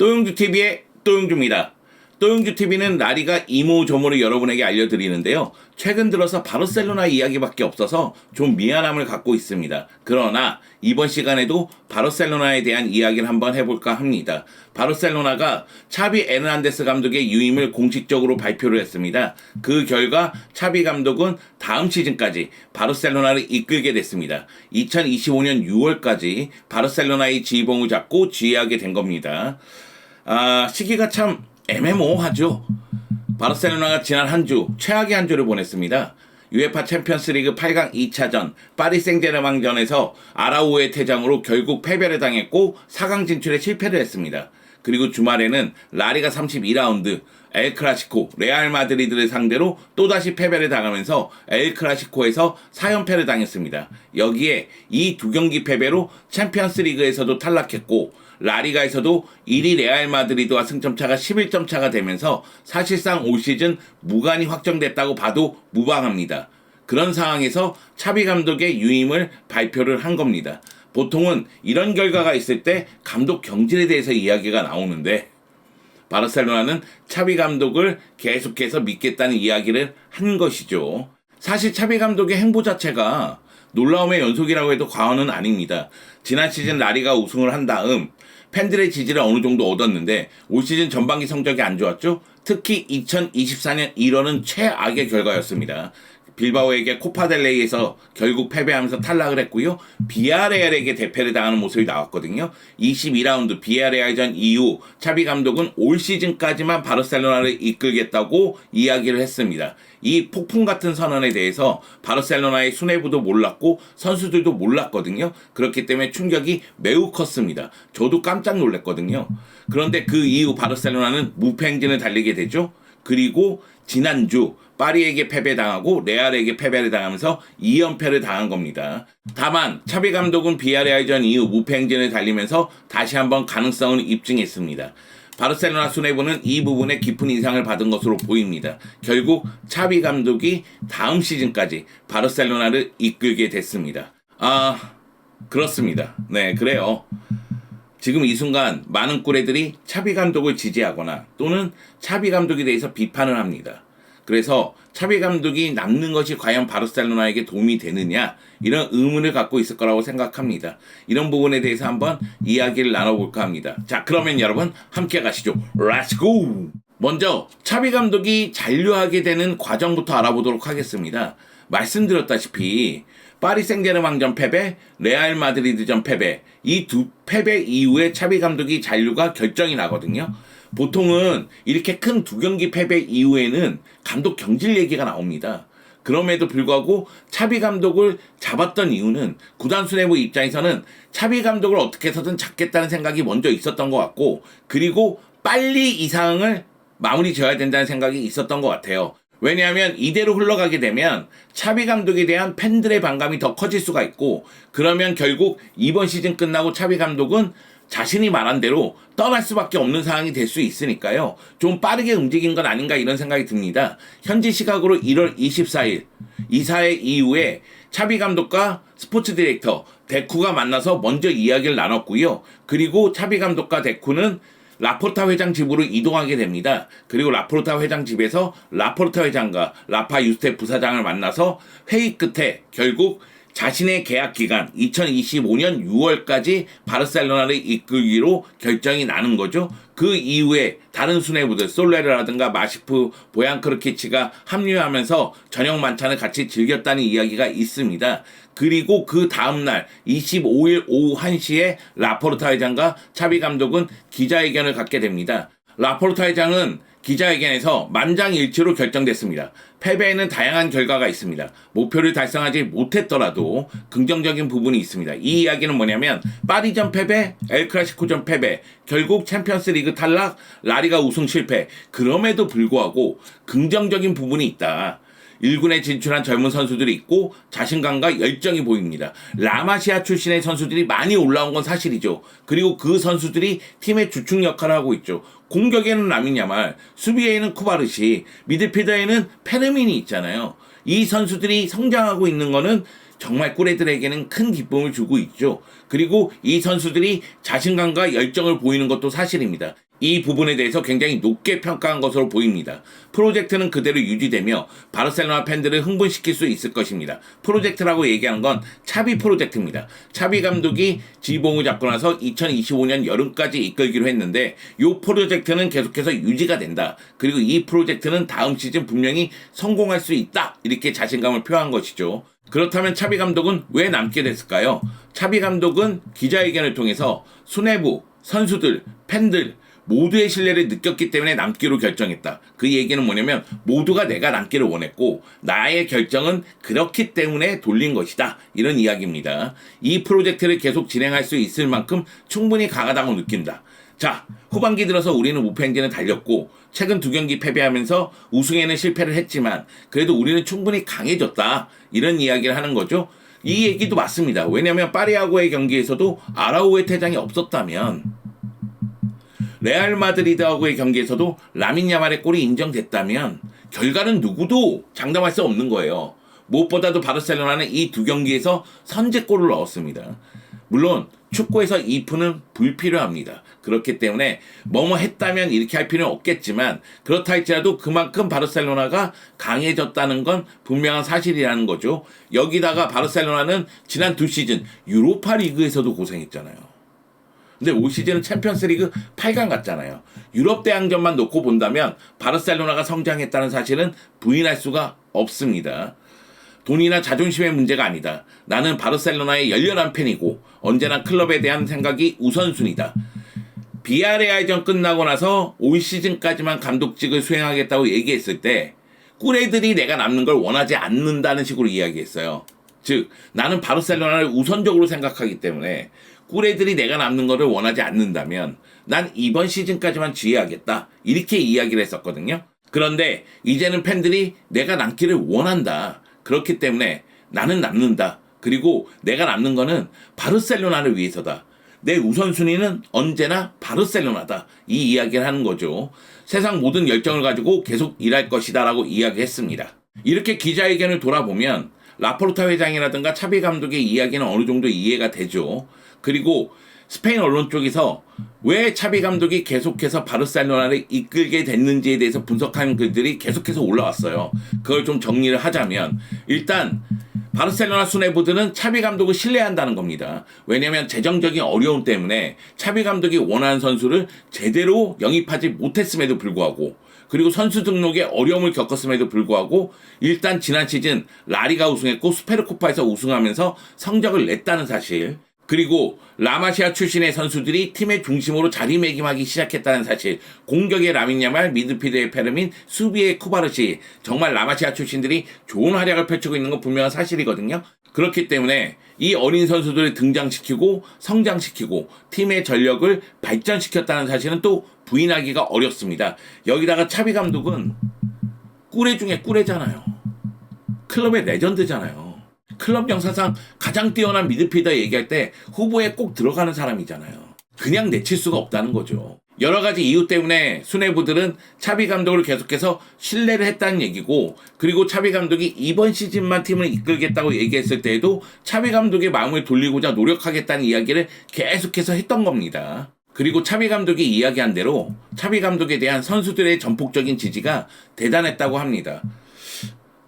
또용주TV의 또용주입니다. 또용주TV는 라리가 이모저모를 여러분에게 알려드리는데요. 최근 들어서 바르셀로나 이야기밖에 없어서 좀 미안함을 갖고 있습니다. 그러나 이번 시간에도 바르셀로나에 대한 이야기를 한번 해볼까 합니다. 바르셀로나가 차비 에르난데스 감독의 유임을 공식적으로 발표를 했습니다. 그 결과 차비 감독은 다음 시즌까지 바르셀로나를 이끌게 됐습니다. 2025년 6월까지 바르셀로나의 지휘봉을 잡고 지휘하게 된 겁니다. 시기가 참 애매모호하죠. 바르셀로나가 지난 한 주 최악의 한 주를 보냈습니다. UEFA 챔피언스리그 8강 2차전 파리 생제르맹전에서 아라우오의 퇴장으로 결국 패배를 당했고 4강 진출에 실패를 했습니다. 그리고 주말에는 라리가 32라운드 엘 클라시코 레알 마드리드를 상대로 또다시 패배를 당하면서 엘 클라시코에서 4연패를 당했습니다. 여기에 이 두 경기 패배로 챔피언스리그에서도 탈락했고 라리가에서도 1위 레알 마드리드와 승점차가 11점 차가 되면서 사실상 올 시즌 무관이 확정됐다고 봐도 무방합니다. 그런 상황에서 차비 감독의 유임을 발표를 한 겁니다. 보통은 이런 결과가 있을 때 감독 경질에 대해서 이야기가 나오는데 바르셀로나는 차비 감독을 계속해서 믿겠다는 이야기를 한 것이죠. 사실 차비 감독의 행보 자체가 놀라움의 연속이라고 해도 과언은 아닙니다. 지난 시즌 라리가 우승을 한 다음 팬들의 지지를 어느 정도 얻었는데 올 시즌 전반기 성적이 안 좋았죠. 특히 2024년 1월은 최악의 결과였습니다. 빌바오에게 코파델레이에서 결국 패배하면서 탈락을 했고요. 비아레알에게 대패를 당하는 모습이 나왔거든요. 22라운드 비아레알전 이후 차비 감독은 올 시즌까지만 바르셀로나를 이끌겠다고 이야기를 했습니다. 이 폭풍 같은 선언에 대해서 바르셀로나의 수뇌부도 몰랐고 선수들도 몰랐거든요. 그렇기 때문에 충격이 매우 컸습니다. 저도 깜짝 놀랐거든요. 그런데 그 이후 바르셀로나는 무패 행진을 달리게 되죠. 그리고 지난주 파리에게 패배당하고 레알에게 패배를 당하면서 2연패를 당한 겁니다. 다만 차비 감독은 비아레알전 이후 무패 행진을 달리면서 다시 한번 가능성을 입증했습니다. 바르셀로나 수뇌부는 이 부분에 깊은 인상을 받은 것으로 보입니다. 결국 차비 감독이 다음 시즌까지 바르셀로나를 이끌게 됐습니다. 그렇습니다. 네, 그래요. 지금 이 순간 많은 꿀애들이 차비 감독을 지지하거나 또는 차비 감독에 대해서 비판을 합니다. 그래서 차비 감독이 남는 것이 과연 바르셀로나에게 도움이 되느냐 이런 의문을 갖고 있을 거라고 생각합니다. 이런 부분에 대해서 한번 이야기를 나눠볼까 합니다. 자, 그러면 여러분 함께 가시죠. Let's go! 먼저 차비 감독이 잔류하게 되는 과정부터 알아보도록 하겠습니다. 말씀드렸다시피 파리 생제르맹전 패배, 레알 마드리드전 패배, 이 두 패배 이후에 차비 감독이 잔류가 결정이 나거든요. 보통은 이렇게 큰 두 경기 패배 이후에는 감독 경질 얘기가 나옵니다. 그럼에도 불구하고 차비 감독을 잡았던 이유는 구단 수뇌부 입장에서는 차비 감독을 어떻게 해서든 잡겠다는 생각이 먼저 있었던 것 같고, 그리고 빨리 이 상황을 마무리 지어야 된다는 생각이 있었던 것 같아요. 왜냐하면 이대로 흘러가게 되면 차비 감독에 대한 팬들의 반감이 더 커질 수가 있고, 그러면 결국 이번 시즌 끝나고 차비 감독은 자신이 말한 대로 떠날 수밖에 없는 상황이 될 수 있으니까요. 좀 빠르게 움직인 건 아닌가 이런 생각이 듭니다. 현지 시각으로 1월 24일 이사회 이후에 차비 감독과 스포츠 디렉터 데쿠가 만나서 먼저 이야기를 나눴고요. 그리고 차비 감독과 데쿠는 라포르타 회장 집으로 이동하게 됩니다. 그리고 라포르타 회장 집에서 라포르타 회장과 라파 유스테 부사장을 만나서 회의 끝에 결국 자신의 계약 기간 2025년 6월까지 바르셀로나를 이끌기로 결정이 나는 거죠. 그 이후에 다른 수뇌부들 솔레르라든가 마시프, 보얀크르키치가 합류하면서 저녁 만찬을 같이 즐겼다는 이야기가 있습니다. 그리고 그 다음날 25일 오후 1시에 라포르타 회장과 차비 감독은 기자회견을 갖게 됩니다. 라포르타 회장은 기자회견에서 만장일치로 결정됐습니다. 패배에는 다양한 결과가 있습니다. 목표를 달성하지 못했더라도 긍정적인 부분이 있습니다. 이 이야기는 뭐냐면 파리전 패배, 엘클라시코전 패배, 결국 챔피언스리그 탈락, 라리가 우승 실패. 그럼에도 불구하고 긍정적인 부분이 있다. 1군에 진출한 젊은 선수들이 있고 자신감과 열정이 보입니다. 라마시아 출신의 선수들이 많이 올라온 건 사실이죠. 그리고 그 선수들이 팀의 주축 역할을 하고 있죠. 공격에는 라민 야말, 수비에는 쿠바르시, 미드필더에는 페르민이 있잖아요. 이 선수들이 성장하고 있는 거는 정말 꿀애들에게는 큰 기쁨을 주고 있죠. 그리고 이 선수들이 자신감과 열정을 보이는 것도 사실입니다. 이 부분에 대해서 굉장히 높게 평가한 것으로 보입니다. 프로젝트는 그대로 유지되며 바르셀로나 팬들을 흥분시킬 수 있을 것입니다. 프로젝트라고 얘기하는 건 차비 프로젝트입니다. 차비 감독이 지봉을 잡고 나서 2025년 여름까지 이끌기로 했는데 이 프로젝트는 계속해서 유지가 된다. 그리고 이 프로젝트는 다음 시즌 분명히 성공할 수 있다. 이렇게 자신감을 표한 것이죠. 그렇다면 차비 감독은 왜 남게 됐을까요? 차비 감독은 기자회견을 통해서 수뇌부, 선수들, 팬들 모두의 신뢰를 느꼈기 때문에 남기로 결정했다. 그 얘기는 뭐냐면 모두가 내가 남기를 원했고 나의 결정은 그렇기 때문에 돌린 것이다. 이런 이야기입니다. 이 프로젝트를 계속 진행할 수 있을 만큼 충분히 강하다고 느낀다. 자, 후반기 들어서 우리는 무패 행진을 달렸고 최근 2경기 패배하면서 우승에는 실패를 했지만 그래도 우리는 충분히 강해졌다. 이런 이야기를 하는 거죠. 이 얘기도 맞습니다. 왜냐하면 파리하고의 경기에서도 아라우의 퇴장이 없었다면 레알 마드리드하고의 경기에서도 라민 야말의 골이 인정됐다면 결과는 누구도 장담할 수 없는 거예요. 무엇보다도 바르셀로나는 이 2경기에서 선제골을 넣었습니다. 물론 축구에서 if는 불필요합니다. 그렇기 때문에 뭐뭐 했다면 이렇게 할 필요는 없겠지만 그렇다 할지라도 그만큼 바르셀로나가 강해졌다는 건 분명한 사실이라는 거죠. 여기다가 바르셀로나는 지난 2시즌 유로파 리그에서도 고생했잖아요. 근데 올 시즌은 챔피언스리그 8강 갔잖아요. 유럽 대항전만 놓고 본다면 바르셀로나가 성장했다는 사실은 부인할 수가 없습니다. 돈이나 자존심의 문제가 아니다. 나는 바르셀로나의 열렬한 팬이고 언제나 클럽에 대한 생각이 우선순위다. 비아레알전 끝나고 나서 올 시즌까지만 감독직을 수행하겠다고 얘기했을 때 꿀애들이 내가 남는 걸 원하지 않는다는 식으로 이야기했어요. 즉 나는 바르셀로나를 우선적으로 생각하기 때문에 꿀애들이 내가 남는 거를 원하지 않는다면 난 이번 시즌까지만 지휘하겠다. 이렇게 이야기를 했었거든요. 그런데 이제는 팬들이 내가 남기를 원한다. 그렇기 때문에 나는 남는다. 그리고 내가 남는 거는 바르셀로나를 위해서다. 내 우선순위는 언제나 바르셀로나다. 이 이야기를 하는 거죠. 세상 모든 열정을 가지고 계속 일할 것이다 라고 이야기했습니다. 이렇게 기자회견을 돌아보면 라포르타 회장이라든가 차비 감독의 이야기는 어느 정도 이해가 되죠. 그리고 스페인 언론 쪽에서 왜 차비 감독이 계속해서 바르셀로나를 이끌게 됐는지에 대해서 분석하는 글들이 계속해서 올라왔어요. 그걸 좀 정리를 하자면 일단 바르셀로나 수뇌부들은 차비 감독을 신뢰한다는 겁니다. 왜냐하면 재정적인 어려움 때문에 차비 감독이 원하는 선수를 제대로 영입하지 못했음에도 불구하고 그리고 선수 등록에 어려움을 겪었음에도 불구하고 일단 지난 시즌 라리가 우승했고 수페르코파에서 우승하면서 성적을 냈다는 사실 그리고 라마시아 출신의 선수들이 팀의 중심으로 자리매김하기 시작했다는 사실 공격의 라민 야말, 미드필드의 페르민, 수비의 쿠바르시 정말 라마시아 출신들이 좋은 활약을 펼치고 있는 건 분명한 사실이거든요. 그렇기 때문에 이 어린 선수들을 등장시키고 성장시키고 팀의 전력을 발전시켰다는 사실은 또 부인하기가 어렵습니다. 여기다가 차비 감독은 꿀애 중에 꿀애잖아요. 클럽의 레전드잖아요. 클럽 역사상 가장 뛰어난 미드필더 얘기할 때 후보에 꼭 들어가는 사람이잖아요. 그냥 내칠 수가 없다는 거죠. 여러 가지 이유 때문에 수뇌부들은 차비 감독을 계속해서 신뢰를 했다는 얘기고 그리고 차비 감독이 이번 시즌만 팀을 이끌겠다고 얘기했을 때에도 차비 감독의 마음을 돌리고자 노력하겠다는 이야기를 계속해서 했던 겁니다. 그리고 차비 감독이 이야기한 대로 차비 감독에 대한 선수들의 전폭적인 지지가 대단했다고 합니다.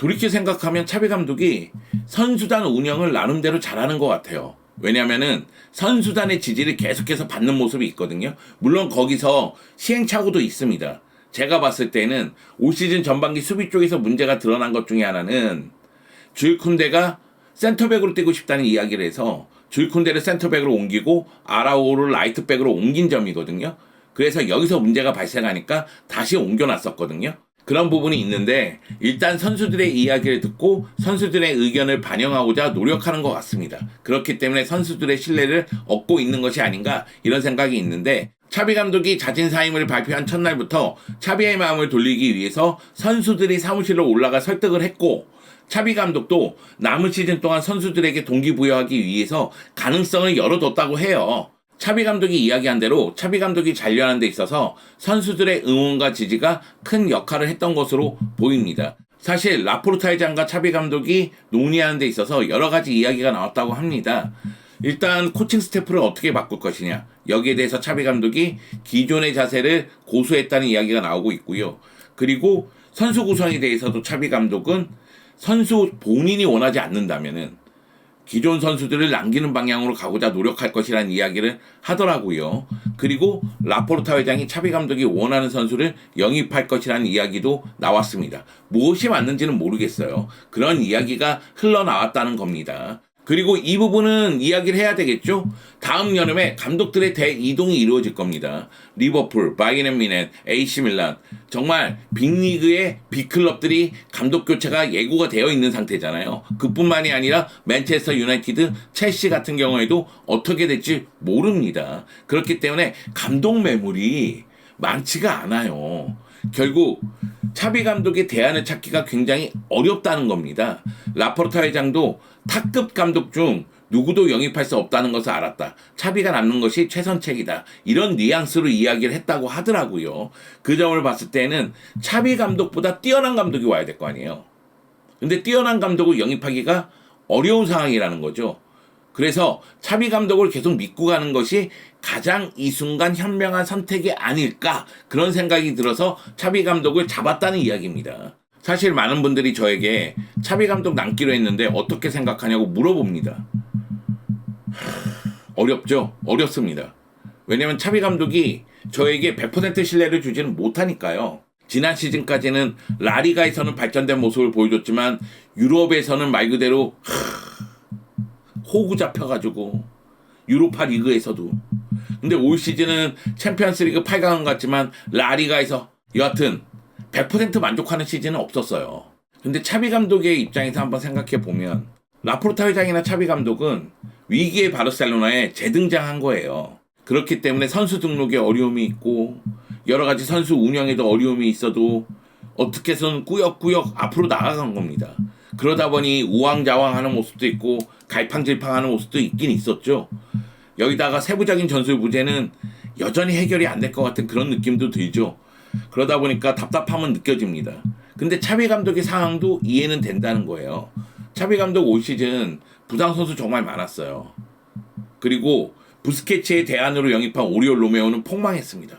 돌이켜 생각하면 차비 감독이 선수단 운영을 나름대로 잘하는 것 같아요. 왜냐면은 선수단의 지지를 계속해서 받는 모습이 있거든요. 물론 거기서 시행착오도 있습니다. 제가 봤을 때는 올 시즌 전반기 수비 쪽에서 문제가 드러난 것 중에 하나는 주일 쿤데가 센터백으로 뛰고 싶다는 이야기를 해서 주일 쿤데를 센터백으로 옮기고 아라우를 라이트백으로 옮긴 점이거든요. 그래서 여기서 문제가 발생하니까 다시 옮겨놨었거든요. 그런 부분이 있는데 일단 선수들의 이야기를 듣고 선수들의 의견을 반영하고자 노력하는 것 같습니다. 그렇기 때문에 선수들의 신뢰를 얻고 있는 것이 아닌가 이런 생각이 있는데 차비 감독이 자진 사임을 발표한 첫날부터 차비의 마음을 돌리기 위해서 선수들이 사무실로 올라가 설득을 했고 차비 감독도 남은 시즌 동안 선수들에게 동기부여하기 위해서 가능성을 열어뒀다고 해요. 차비 감독이 이야기한 대로 차비 감독이 잔류하는 데 있어서 선수들의 응원과 지지가 큰 역할을 했던 것으로 보입니다. 사실 라포르타 회장과 차비 감독이 논의하는 데 있어서 여러 가지 이야기가 나왔다고 합니다. 일단 코칭 스태프를 어떻게 바꿀 것이냐. 여기에 대해서 차비 감독이 기존의 자세를 고수했다는 이야기가 나오고 있고요. 그리고 선수 구성에 대해서도 차비 감독은 선수 본인이 원하지 않는다면은 기존 선수들을 남기는 방향으로 가고자 노력할 것이라는 이야기를 하더라고요. 그리고 라포르타 회장이 차비 감독이 원하는 선수를 영입할 것이라는 이야기도 나왔습니다. 무엇이 맞는지는 모르겠어요. 그런 이야기가 흘러나왔다는 겁니다. 그리고 이 부분은 이야기를 해야 되겠죠? 다음 여름에 감독들의 대이동이 이루어질 겁니다. 리버풀, 바이에른 뮌헨, AC 밀란, 정말 빅리그의 빅클럽들이 감독 교체가 예고가 되어 있는 상태잖아요. 그뿐만이 아니라 맨체스터 유나이티드, 첼시 같은 경우에도 어떻게 될지 모릅니다. 그렇기 때문에 감독 매물이 많지가 않아요. 결국 차비 감독의 대안을 찾기가 굉장히 어렵다는 겁니다. 라포르타 회장도 탑급 감독 중 누구도 영입할 수 없다는 것을 알았다. 차비가 남는 것이 최선책이다. 이런 뉘앙스로 이야기를 했다고 하더라고요. 그 점을 봤을 때는 차비 감독보다 뛰어난 감독이 와야 될 거 아니에요. 근데 뛰어난 감독을 영입하기가 어려운 상황이라는 거죠. 그래서 차비 감독을 계속 믿고 가는 것이 가장 이 순간 현명한 선택이 아닐까, 그런 생각이 들어서 차비 감독을 잡았다는 이야기입니다. 사실 많은 분들이 저에게 차비 감독 남기로 했는데 어떻게 생각하냐고 물어봅니다. 어렵죠? 어렵습니다. 왜냐면 차비 감독이 저에게 100% 신뢰를 주지는 못하니까요. 지난 시즌까지는 라리가에서는 발전된 모습을 보여줬지만 유럽에서는 말 그대로 호구 잡혀가지고, 유로파 리그에서도. 근데 올 시즌은 챔피언스 리그 8강은 갔지만 라리가에서 여하튼 100% 만족하는 시즌은 없었어요. 근데 차비 감독의 입장에서 한번 생각해 보면 라포르타 회장이나 차비 감독은 위기의 바르셀로나에 재등장한 거예요. 그렇기 때문에 선수 등록에 어려움이 있고 여러 가지 선수 운영에도 어려움이 있어도 어떻게 해서는 꾸역꾸역 앞으로 나아간 겁니다. 그러다 보니 우왕좌왕하는 모습도 있고 갈팡질팡하는 모습도 있긴 있었죠. 여기다가 세부적인 전술 부재는 여전히 해결이 안 될 것 같은 그런 느낌도 들죠. 그러다 보니까 답답함은 느껴집니다. 근데 차비 감독의 상황도 이해는 된다는 거예요. 차비 감독 올 시즌 부상 선수 정말 많았어요. 그리고 부스케츠의 대안으로 영입한 오리올 로메오는 폭망했습니다.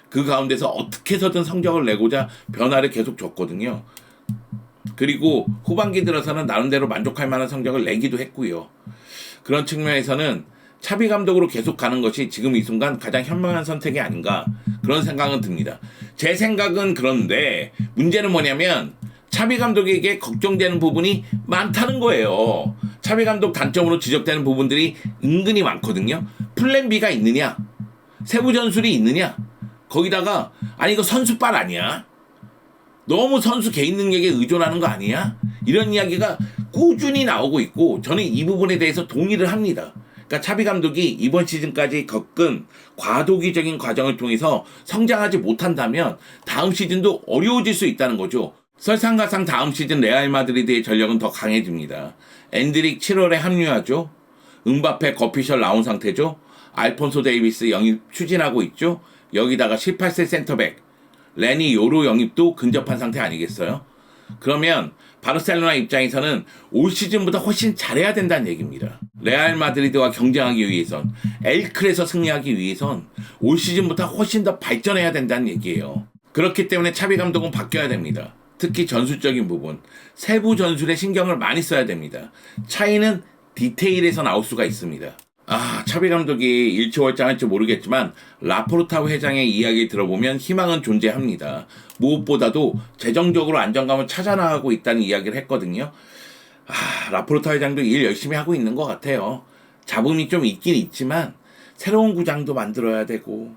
그 가운데서 어떻게 해서든 성적을 내고자 변화를 계속 줬거든요. 그리고 후반기 들어서는 나름대로 만족할 만한 성적을 내기도 했고요. 그런 측면에서는 차비 감독으로 계속 가는 것이 지금 이 순간 가장 현명한 선택이 아닌가, 그런 생각은 듭니다. 제 생각은 그런데 문제는 뭐냐면 차비 감독에게 걱정되는 부분이 많다는 거예요. 차비 감독 단점으로 지적되는 부분들이 은근히 많거든요. 플랜 B가 있느냐, 세부 전술이 있느냐, 거기다가 아니 이거 선수빨 아니야? 너무 선수 개인 능력에 의존하는 거 아니야? 이런 이야기가 꾸준히 나오고 있고 저는 이 부분에 대해서 동의를 합니다. 그러니까 차비 감독이 이번 시즌까지 겪은 과도기적인 과정을 통해서 성장하지 못한다면 다음 시즌도 어려워질 수 있다는 거죠. 설상가상 다음 시즌 레알 마드리드의 전력은 더 강해집니다. 엔드릭 7월에 합류하죠. 음바페 거피셜 나온 상태죠. 알폰소 데이비스 영입 추진하고 있죠. 여기다가 18세 센터백 레니 요로 영입도 근접한 상태 아니겠어요? 그러면 바르셀로나 입장에서는 올 시즌보다 훨씬 잘해야 된다는 얘기입니다. 레알 마드리드와 경쟁하기 위해선, 엘클에서 승리하기 위해선 올 시즌보다 훨씬 더 발전해야 된다는 얘기예요. 그렇기 때문에 차비 감독은 바뀌어야 됩니다. 특히 전술적인 부분, 세부 전술에 신경을 많이 써야 됩니다. 차이는 디테일에서 나올 수가 있습니다. 차비 감독이 일치월장할지 모르겠지만 라포르타 회장의 이야기 들어보면 희망은 존재합니다. 무엇보다도 재정적으로 안정감을 찾아나가고 있다는 이야기를 했거든요. 라포르타 회장도 일 열심히 하고 있는 것 같아요. 잡음이 좀 있긴 있지만 새로운 구장도 만들어야 되고,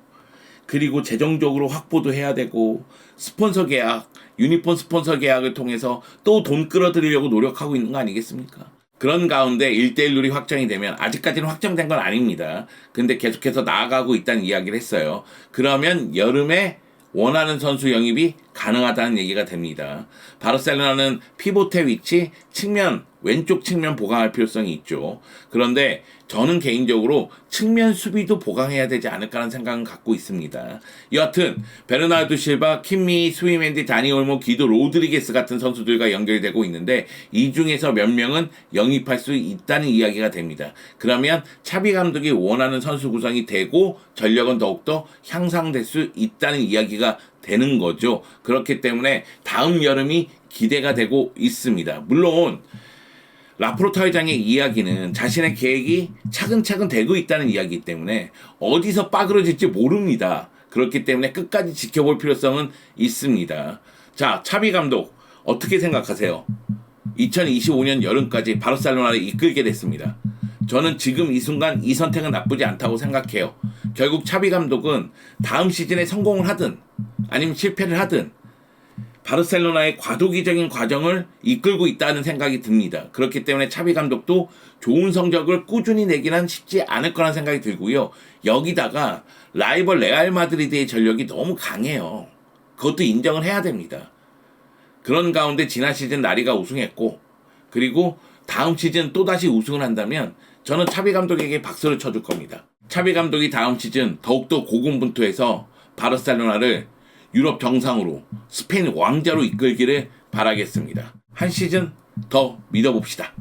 그리고 재정적으로 확보도 해야 되고, 스폰서 계약, 유니폼 스폰서 계약을 통해서 또 돈 끌어들이려고 노력하고 있는 거 아니겠습니까? 그런 가운데 1대1 룰이 확정이 되면, 아직까지는 확정된 건 아닙니다. 근데 계속해서 나아가고 있다는 이야기를 했어요. 그러면 여름에 원하는 선수 영입이 가능하다는 얘기가 됩니다. 바르셀로나는 피보트의 위치, 측면 왼쪽 측면 보강할 필요성이 있죠. 그런데 저는 개인적으로 측면 수비도 보강해야 되지 않을까라는 생각은 갖고 있습니다. 여하튼 베르나르도 실바, 킴미, 수비멘디, 다니 올모, 기도 로드리게스 같은 선수들과 연결되고 있는데 이 중에서 몇 명은 영입할 수 있다는 이야기가 됩니다. 그러면 차비 감독이 원하는 선수 구성이 되고 전력은 더욱더 향상될 수 있다는 이야기가 되는 거죠. 그렇기 때문에 다음 여름이 기대가 되고 있습니다. 물론 라포르타 회장의 이야기는 자신의 계획이 차근차근 되고 있다는 이야기이기 때문에 어디서 빠그러질지 모릅니다. 그렇기 때문에 끝까지 지켜볼 필요성은 있습니다. 자, 차비 감독 어떻게 생각하세요? 2025년 여름까지 바르셀로나를 이끌게 됐습니다. 저는 지금 이 순간 이 선택은 나쁘지 않다고 생각해요. 결국 차비 감독은 다음 시즌에 성공을 하든 아니면 실패를 하든 바르셀로나의 과도기적인 과정을 이끌고 있다는 생각이 듭니다. 그렇기 때문에 차비 감독도 좋은 성적을 꾸준히 내기는 쉽지 않을 거라는 생각이 들고요. 여기다가 라이벌 레알 마드리드의 전력이 너무 강해요. 그것도 인정을 해야 됩니다. 그런 가운데 지난 시즌 나리가 우승했고 그리고 다음 시즌 또다시 우승을 한다면 저는 차비 감독에게 박수를 쳐줄 겁니다. 차비 감독이 다음 시즌 더욱더 고군분투해서 바르셀로나를 유럽 정상으로 스페인 왕자로 이끌기를 바라겠습니다. 한 시즌 더 믿어봅시다.